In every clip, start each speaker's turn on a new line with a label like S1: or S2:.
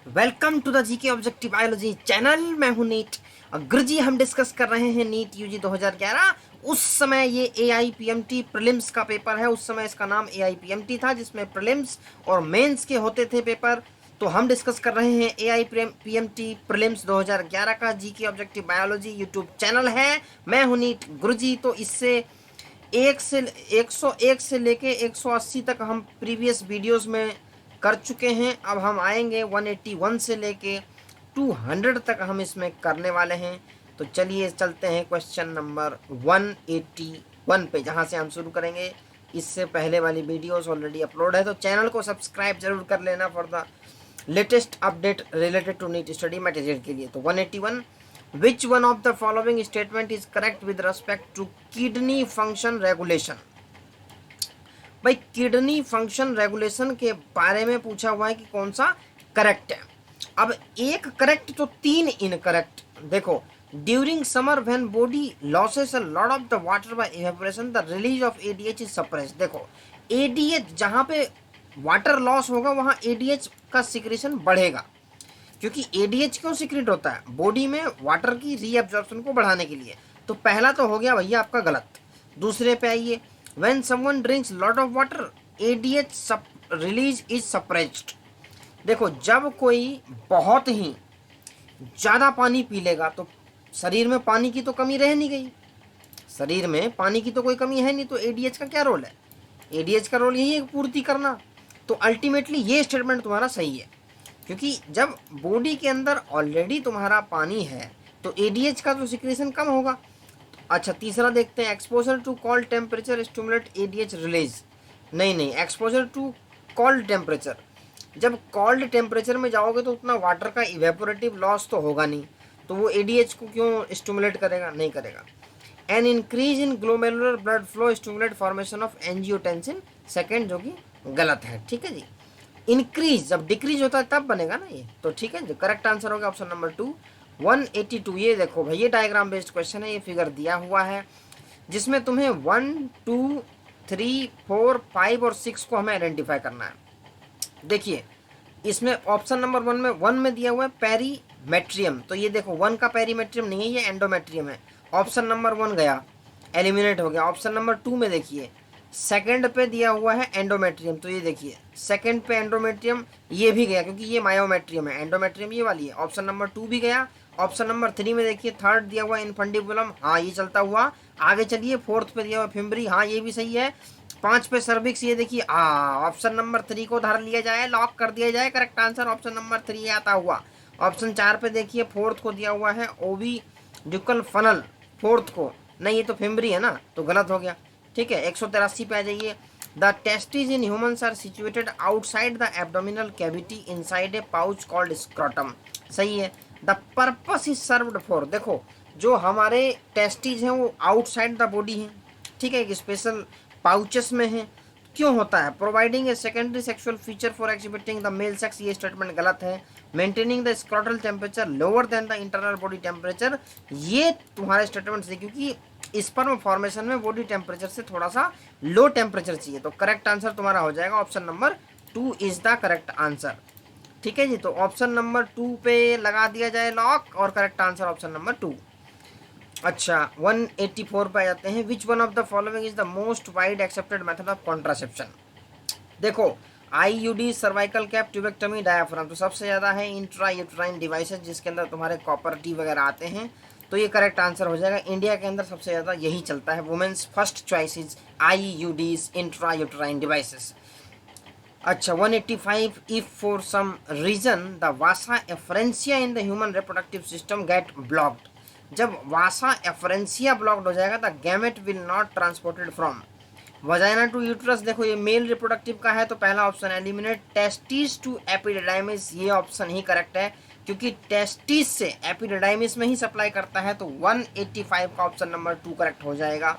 S1: Welcome to the GK objective biology channel. मैं हूं NEET. गुरुजी हम डिस्कस कर रहे हैं नीट यूजी 2011। उस समय ये एआईपीएमटी प्रीलिम्स का पेपर है। उस समय इसका नाम एआईपीएमटी था, जिसमें प्रीलिम्स और मेंस के होते थे पेपर। तो हम डिस्कस कर रहे हैं एआईपीएमटी प्रीलिम्स 2011 का। GK objective biology YouTube channel है। मैं हूं नीट गुरुजी। तो इससे 101 से लेके 180 तक हम प्रीवियस वीडियोस में कर चुके हैं। अब हम आएंगे 181 से लेके 200 तक हम इसमें करने वाले हैं। तो चलिए चलते हैं क्वेश्चन नंबर 181 पे, जहाँ से हम शुरू करेंगे। इससे पहले वाली वीडियोस ऑलरेडी अपलोड है, तो चैनल को सब्सक्राइब जरूर कर लेना for the latest update related to NEET study material के लिए। तो 181, which one of the following statement is correct with respect to kidney function regulation. भाई किडनी फंक्शन रेगुलेशन के बारे में पूछा हुआ है कि कौन सा करेक्ट है। अब एक करेक्ट तो तीन इनकरेक्ट। देखो, during summer when body losses a lot of the water bye evaporation the release of ADH is suppressed. देखो, एडीएच जहां पे वाटर लॉस होगा वहां एडीएच का सिक्रेशन बढ़ेगा, क्योंकि एडीएच क्यों सिक्रेट होता है? बॉडी में वाटर की रीअब्जॉर्प्शन को बढ़ाने के लिए। तो पहला तो हो गया भैया आपका गलत। दूसरे पे आइए, when someone drinks lot of water ADH release is suppressed. देखो, जब कोई बहुत ही ज़्यादा पानी पी लेगा तो शरीर में पानी की तो कमी रह नहीं गई। शरीर में पानी की तो कोई कमी है नहीं, तो एडीएच का क्या रोल है? एडीएच का रोल यही है पूर्ति करना। तो अल्टीमेटली ये स्टेटमेंट तुम्हारा सही है, क्योंकि जब बॉडी के अंदर ऑलरेडी तुम्हारा पानी है तो एडीएच का तो सिक्रेशन कम होगा। अच्छा, तीसरा देखते हैं, exposure to cold temperature stimulate ADH release. नहीं, एक्सपोजर टू कोल्ड टेम्परेचर, जब कोल्ड टेम्परेचर में जाओगे तो उतना वाटर का इवेपोरेटिव लॉस तो होगा नहीं, तो वो एडीएच को क्यों स्टिमुलेट करेगा? नहीं करेगा। An increase in glomerular blood flow stimulate formation of angiotensin second, जो कि गलत है। ठीक है जी। इंक्रीज जब डिक्रीज होता है तब बनेगा ना ये, तो ठीक है जी। करेक्ट आंसर होगा ऑप्शन नंबर 2, 182। ये देखो भाई, ये डायग्राम बेस्ड क्वेश्चन है। ये फिगर दिया हुआ है जिसमें तुम्हें 1, 2, 3, 4, 5 और 6 को हमें आइडेंटिफाई करना है। देखिए, इसमें ऑप्शन नंबर 1 में दिया हुआ है पेरीमेट्रियम। तो ये देखो, 1 का पेरीमेट्रियम नहीं है, ये एंडोमेट्रियम है। ऑप्शन नंबर 1 गया, एलिमिनेट हो गया। ऑप्शन नंबर 2 में देखिए, सेकंड पे दिया हुआ है एंडोमेट्रियम। तो ये देखिए, सेकंड पे एंडोमेट्रियम, ये भी गया क्योंकि ये मायोमेट्रियम है। एंडोमेट्रियम ये वाली है। ऑप्शन नंबर 2 भी गया। ऑप्शन नंबर 3 में देखिए, थर्ड दिया हुआ इनफंडिबुलम, हाँ ये चलता हुआ। आगे चलिए, फोर्थ पे दिया हुआ फिम्बरी, हाँ ये भी सही है। 5 पे सर्विक्स, ये देखिए, ऑप्शन नंबर 3 को धर लिया जाए, लॉक कर दिया जाए। करेक्ट आंसर ऑप्शन नंबर 3 आता हुआ। ऑप्शन 4 पे देखिए, फोर्थ को दिया हुआ है ओवी ड्यूकल फनल, फोर्थ को नहीं, ये तो फिम्बरी है ना, तो गलत हो गया। ठीक है, 183 पे आ जाइए। The testis in humans are situated outside the abdominal cavity inside a pouch called scrotum. सही है। The purpose is served for, देखो जो हमारे टेस्टिस हैं वो आउटसाइड द बॉडी हैं। ठीक है, एक स्पेशल पाउचेस में है। क्यों होता है? Providing a secondary sexual feature for exhibiting the male sex, ये स्टेटमेंट गलत है। Maintaining the scrotal temperature lower than the internal body temperature, ये तुम्हारे स्टेटमेंट से, क्योंकि स्पर्म फॉर्मेशन में बॉडी टेम्परेचर से थोड़ा सा लो टेम्परेचर चाहिए। तो करेक्ट आंसर तुम्हारा हो जाएगा option number 2 is the correct answer. ठीक है जी, तो ऑप्शन नंबर 2 पे लगा दिया जाए लॉक, और करेक्ट आंसर ऑप्शन नंबर 2। अच्छा, 184 पे आ जाते हैं। Which one of the following is the most wide accepted method of contraception. देखो, IUD, cervical cap, tubectomy, diaphragm, तो सबसे ज़्यादा है इंट्रा यूट्राइन डिवाइसेज, जिसके अंदर तुम्हारे कॉपर टी वगैरह आते हैं। तो ये करेक्ट आंसर हो जाएगा। इंडिया के अंदर सबसे ज़्यादा यही चलता है। Women's first choice is IUDs, intra uterine devices. अच्छा, 185, if for some reason the vasa efferentia in the human reproductive system get blocked, जब वासा एफरेंसिया ब्लॉक्ड हो जाएगा the gamete will not transported from vagina to uterus. देखो, ये male reproductive का है, तो पहला option eliminate. Testis to epididymis, ये ऑप्शन ही करेक्ट है, क्योंकि टेस्टिस से एपिडिडाइमिस में ही सप्लाई करता है। तो 185 का ऑप्शन नंबर 2 करेक्ट हो जाएगा।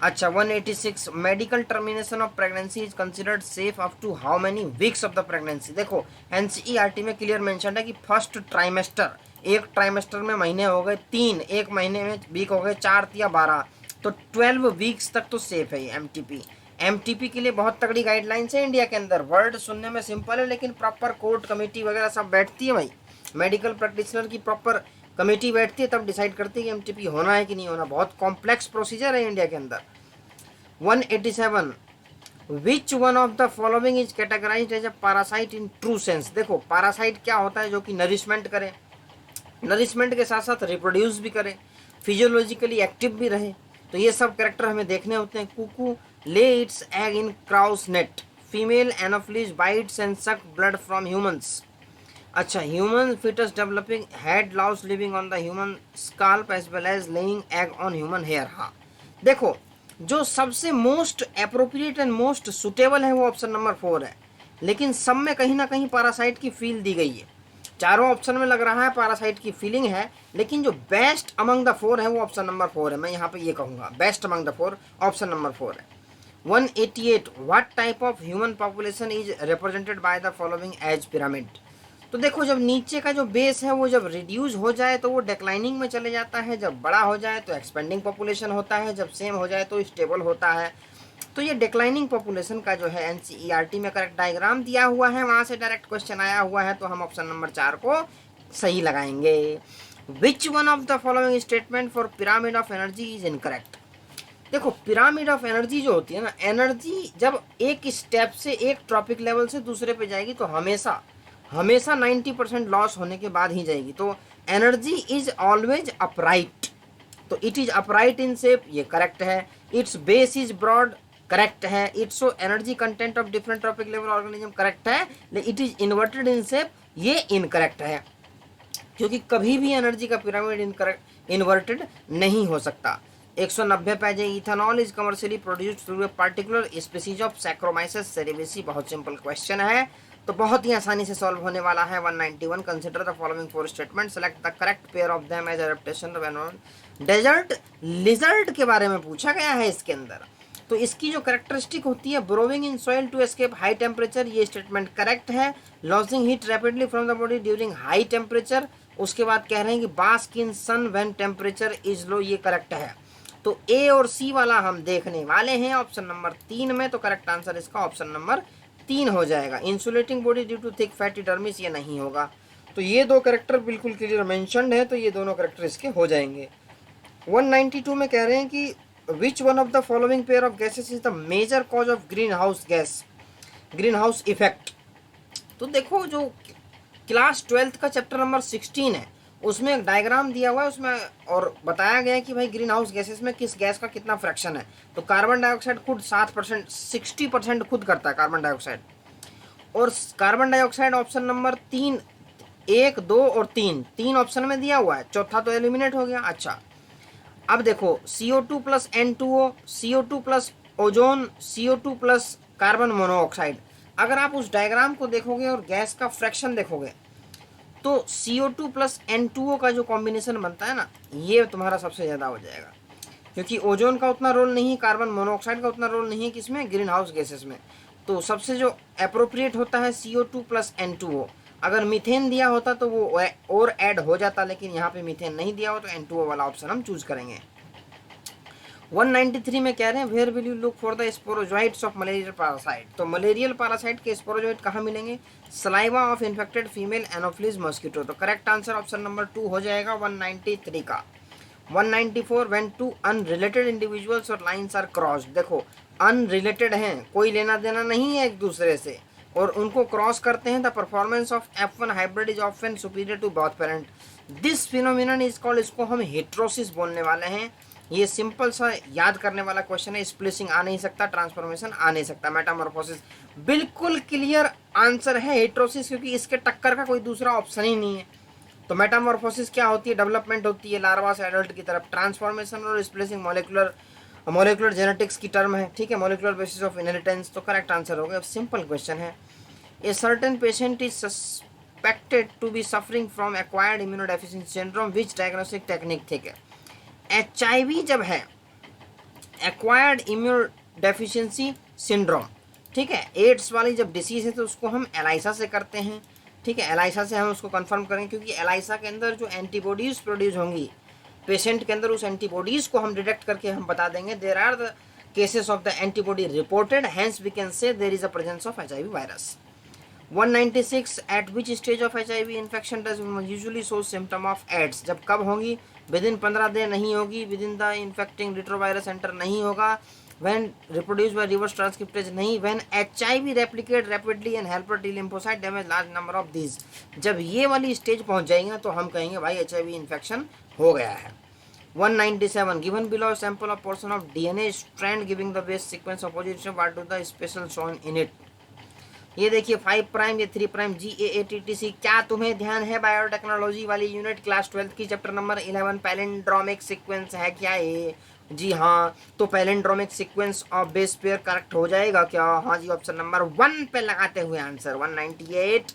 S1: अच्छा, 186, medical termination of pregnancy is considered safe up to how many weeks of the pregnancy. देखो, एनसीईआरटी में क्लियर मेंशन है कि फर्स्ट ट्राइमेस्टर, एक ट्राइमेस्टर में महीने हो गए 3, एक महीने में वीक हो गए 4 या 12, तो 12 वीक्स तक तो सेफ है ये एमटीपी। एमटीपी के लिए बहुत तगड़ी गाइडलाइंस है इंडिया के अंदर। वर्ड सुनने में सिंपल है लेकिन प्रॉपर कोर्ट कमेटी वगैरह सब बैठती है भाई, मेडिकल प्रैक्टिशनर की प्रॉपर कमेटी बैठती है, तब डिसाइड करती है कि एमटीपी होना है कि नहीं होना। बहुत कॉम्प्लेक्स प्रोसीजर है इंडिया के अंदर। 187, which one of the following is categorized as a parasite in true sense. देखो पैरासाइट क्या होता है, जो कि नरिशमेंट करे, नरिशमेंट के साथ साथ रिप्रोड्यूस भी करे, फिजियोलॉजिकली एक्टिव भी रहे। तो ये सब कैरेक्टर हमें देखने होते हैं। Cuckoo lay its egg in crow's nest, female anopheles bites and suck blood from humans. अच्छा, human foetus developing head louse living on the human scalp as well as laying egg on human hair. हाँ देखो, जो सबसे most appropriate and most suitable है वो option number 4 है, लेकिन सब में कहीं ना कहीं पैरासाइट की फील दी गई है। चारों ऑप्शन में लग रहा है पैरासाइट की फीलिंग है, लेकिन जो बेस्ट अमंग द 4 है वो ऑप्शन नंबर 4 है। मैं यहाँ पे ये कहूँगा best among the 4 option number 4 है। 188, what type of human population is represented by the following age pyramid. तो देखो, जब नीचे का जो बेस है वो जब रिड्यूस हो जाए तो वो डिक्लाइनिंग में चले जाता है, जब बड़ा हो जाए तो एक्सपेंडिंग पॉपुलेशन होता है, जब सेम हो जाए तो स्टेबल होता है। तो ये डिक्लाइनिंग पॉपुलेशन का जो है एनसीईआरटी में करेक्ट डायग्राम दिया हुआ है, वहाँ से डायरेक्ट क्वेश्चन आया हुआ है, तो हम ऑप्शन नंबर 4 को सही लगाएंगे। विच one of the following statement for pyramid of energy is incorrect. देखो, पिरामिड ऑफ एनर्जी जो होती है ना, एनर्जी जब एक स्टेप से एक ट्रॉपिक लेवल से दूसरे पे जाएगी तो हमेशा 90% लॉस होने के बाद ही जाएगी। तो एनर्जी इज ऑलवेज अपराइट, तो it is upright in shape, ये करेक्ट है। Its base is broad, correct है। Its energy content of different trophic level organism, correct है। लेकिन it is inverted in shape, ये इनकरेक्ट है, क्योंकि कभी भी एनर्जी का पिरामिड इन्वर्टेड नहीं हो सकता। 190 पेज है। Ethanol is commercially produced through a particular species of Saccharomyces cerevisiae. बहुत सिंपल क्वेश्चन है, तो बहुत ही आसानी से सॉल्व होने वाला है। 191, consider the following 4 statement, select the correct pair of them as adaptation of environment. Desert lizard के बारे में पूछा गया है इसके अंदर। तो इसकी जो कैरेक्टरिस्टिक होती है, burrowing in soil to escape high temperature, ये स्टेटमेंट करेक्ट है। Losing heat rapidly from the body during high temperature, उसके बाद कह रहे हैं कि bask in sun when temperature is low, ये करेक्ट है। तो ए और सी वाला हम देखने वाले हैं ऑप्शन नंबर 3 में, तो करेक्ट आंसर इसका ऑप्शन नंबर 3 हो जाएगा। Insulating body due to thick fatty dermis, ये नहीं होगा। तो ये दो करेक्टर बिल्कुल क्लियर मेंशन्ड है, तो ये दोनों करेक्टर इसके हो जाएंगे। 192 में कह रहे हैं कि which one of the following pair of gases is the major cause of green house gas, green house effect. तो देखो, जो क्लास 12th का चैप्टर नंबर 16 है उसमें एक डायग्राम दिया हुआ है, उसमें और बताया गया है कि भाई ग्रीन हाउस गैसेस में किस गैस का कितना फ्रैक्शन है। तो कार्बन डाइऑक्साइड खुद 7%, 60% खुद करता है कार्बन डाइऑक्साइड। और कार्बन डाइऑक्साइड ऑप्शन नंबर 3, 1, 2 और 3 ऑप्शन में दिया हुआ है, चौथा तो एलिमिनेट हो गया। अच्छा, अब देखो CO2 plus N2O, CO2 plus ozone, CO2 plus carbon monoxide. अगर आप उस डायग्राम को देखोगे और गैस का फ्रैक्शन देखोगे तो CO2 प्लस N2O का जो कॉम्बिनेशन बनता है ना, ये तुम्हारा सबसे ज़्यादा हो जाएगा, क्योंकि ओजोन का उतना रोल नहीं, कार्बन मोनोऑक्साइड का उतना रोल नहीं है किसमें, ग्रीन हाउस गैसेस में। तो सबसे जो अप्रोप्रिएट होता है CO2 प्लस N2O। अगर मीथेन दिया होता तो वो और ऐड हो जाता, लेकिन यहाँ पे मीथेन नहीं दिया हो तो N2O वाला ऑप्शन हम चूज करेंगे। 193 में कह रहे हैं where will you look for the sporozoites of malarial parasite. तो मलेरियल पैरासाइट के स्पोरोजोइट कहाँ मिलेंगे, saliva of infected female anopheles mosquito. तो करेक्ट आंसर ऑप्शन नंबर 2 हो जाएगा 193 का। 194, व्हेन टू अनरिलेटेड इंडिविजुअल्स और लाइन्स आर क्रॉस्ड। देखो, अनरिलेटेड हैं, कोई लेना देना नहीं है एक दूसरे से, और उनको क्रॉस करते हैं, the performance of F1 hybrid is often superior to both parent. This phenomenon is called, इसको हम हेट्रोसिस बोलने वाले हैं। ये सिंपल सा याद करने वाला क्वेश्चन है। स्प्लिसिंग आ नहीं सकता, ट्रांसफॉर्मेशन आ नहीं सकता, मेटामॉर्फोसिस बिल्कुल क्लियर आंसर है हेट्रोसिस, क्योंकि इसके टक्कर का कोई दूसरा ऑप्शन ही नहीं है। तो मेटामॉर्फोसिस क्या होती है, डेवलपमेंट होती है लार्वा से एडल्ट की तरफ। ट्रांसफॉर्मेशन और स्प्लिसिंग मॉलिक्यूलर जेनेटिक्स की टर्म है, ठीक है, मॉलिक्यूलर बेसिस ऑफ इनहेरिटेंस। तो करेक्ट आंसर हो गया, सिंपल क्वेश्चन है। A certain patient is suspected to be suffering from acquired immunodeficiency syndrome, which diagnostic technique, ठीक है। HIV जब है एक्वायर्ड इम्यून डेफिशिएंसी सिंड्रोम, ठीक है, एड्स वाली जब डिसीज है तो उसको हम एलाइसा से करते हैं, ठीक है, एलाइसा से हम उसको कंफर्म करेंगे, क्योंकि एलाइसा के अंदर जो एंटीबॉडीज प्रोड्यूस होंगी पेशेंट के अंदर, उस एंटीबॉडीज को हम डिटेक्ट करके हम बता देंगे there are the cases of the antibody reported, hence we can say there is a presence of HIV virus. 196, at which stage of HIV infection does usually show symptom of AIDS? जब कब होगी? Within 15 दिन नहीं होगी, within the infecting retrovirus enter नहीं होगा, when reproduced by reverse transcriptase नहीं, when HIV replicate rapidly and helper T lymphocyte damage large number of these. जब ये वाली स्टेज पहुंच जाएंगे तो हम कहेंगे भाई HIV इन्फेक्शन हो गया है. 197, given below sample of portion of DNA strand giving the base sequence of position, what do the special shown in it? ये देखिए 5 प्राइम, ये 3 प्राइम, GAATTC. क्या तुम्हें ध्यान है बायोटेक्नोलॉजी वाली यूनिट क्लास 12 की चैप्टर नंबर 11 पैलिंड्रोमिक सीक्वेंस है क्या ये? जी हाँ, तो palindromic sequence of base pair correct हो जाएगा क्या? हाँ जी, ऑप्शन नंबर 1 पे लगाते हुए answer. 198,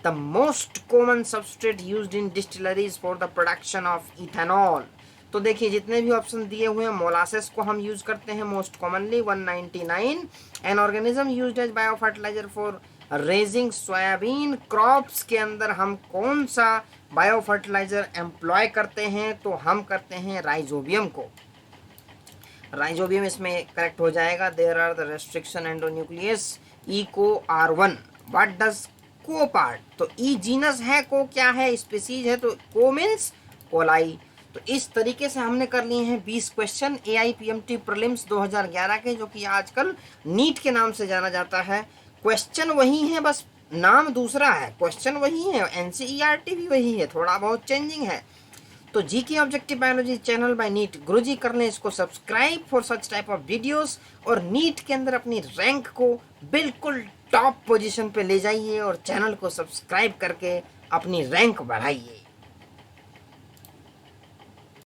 S1: the most common substrate used in distilleries for the production of ethanol. तो देखिए जितने भी ऑप्शन दिए हुए हैं, मोलासेस को हम यूज करते हैं most commonly. 199, an organism used as bio fertiliser for raising soybean crops के अंदर हम कौन सा बायो फर्टिलाइजर एम्प्लॉय करते हैं? तो हम करते हैं राइजोबियम को. राइजोबियम इसमें करेक्ट हो जाएगा. There are the restriction endonuclease eco R1. What does co part? तो ई जीनस है, को क्या है? स्पीसीज है, तो को मीन्स कोलाई. तो इस तरीके से हमने कर लिए हैं 20 क्वेश्चन AIPMT प्रीलिम्स 2011 के, जो कि आजकल नीट के नाम से जाना जाता है. क्वेश्चन वही है, बस नाम दूसरा है. क्वेश्चन वही है, NCERT भी वही है, थोड़ा बहुत चेंजिंग है. तो GK objective biology channel by NEET Guruji कर लें इसको subscribe for such type of videos, और नीट के अंदर अपनी रैंक को बिल्कुल टॉप पोजीशन पे ले जाइए और चैनल को सब्सक्राइब करके अपनी रैंक बढ़ाइए.